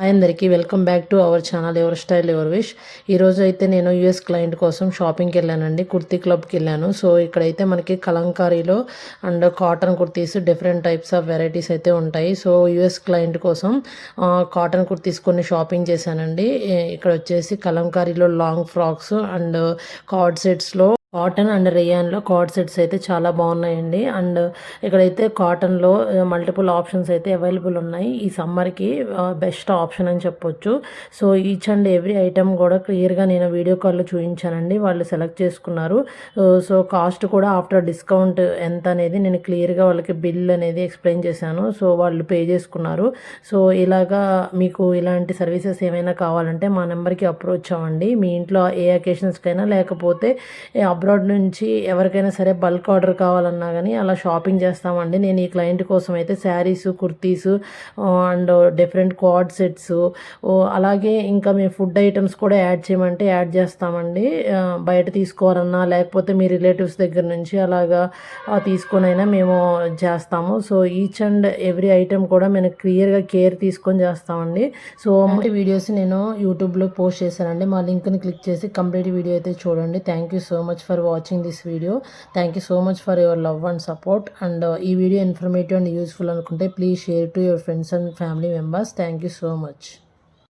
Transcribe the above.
Hi అందరికీ welcome back to our channel ever style ever wish. ఈరోజు అయితే నేను యూఎస్ క్లయింట్ కోసం షాపింగ్కి వెళ్ళానండి. కుర్తీ క్లబ్కి వెళ్ళాను. సో ఇక్కడైతే మనకి కలంకారీలో and cotton kurtis different types of varieties అయితే ఉంటాయి. సో యూఎస్ క్లయింట్ కోసం కాటన్ కుర్తీస్ కొన్ని షాపింగ్ చేశానండి. ఇక్కడ వచ్చేసి కలంకారీలో లాంగ్ ఫ్రాక్స్ అండ్ కార్డ్ సెట్స్లో కాటన్ అండ్ రేయాన్లో కార్డ్ సెట్స్ అయితే చాలా బాగున్నాయండి. అండ్ ఇక్కడైతే కాటన్లో మల్టిపుల్ ఆప్షన్స్ అయితే అవైలబుల్ ఉన్నాయి. ఈ సమ్మర్కి బెస్ట్ ఆప్షన్ అని చెప్పొచ్చు. So each and every item కూడా క్లియర్గా నేను వీడియో కాల్లో చూపించానండి. వాళ్ళు సెలెక్ట్ చేసుకున్నారు. సో కాస్ట్ కూడా ఆఫ్టర్ డిస్కౌంట్ ఎంత అనేది నేను క్లియర్గా వాళ్ళకి బిల్ అనేది ఎక్స్ప్లెయిన్ చేశాను. సో వాళ్ళు పే చేసుకున్నారు. సో ఇలాగా మీకు ఇలాంటి సర్వీసెస్ ఏమైనా కావాలంటే మా నెంబర్కి అప్రోచ్ అవ్వండి. మీ ఇంట్లో ఏ అకేషన్స్కైనా లేకపోతే అబ్రాడ్ నుంచి ఎవరికైనా సరే బల్క్ ఆర్డర్ కావాలన్నా కానీ అలా షాపింగ్ చేస్తామండి. నేను ఈ క్లయింట్ కోసం అయితే saris, kurtis and different card sets, అలాగే ఇంకా మేము ఫుడ్ ఐటమ్స్ కూడా యాడ్ చేయమంటే యాడ్ చేస్తామండి. బయట తీసుకోవాలన్నా లేకపోతే మీ రిలేటివ్స్ దగ్గర నుంచి అలాగా తీసుకొనైనా మేము చేస్తాము. So each and every item కూడా మేము క్లియర్గా కేర్ తీసుకొని చేస్తామండి. సో వీడియోస్ నేను యూట్యూబ్లో పోస్ట్ చేశానండి. మా లింక్ని క్లిక్ చేసి కంప్లీట్ వీడియో అయితే చూడండి. Thank you so much for watching this video. Thank you so much for your love and support. And ee video informative and useful anukunte please share to your friends and family members. Thank you so much.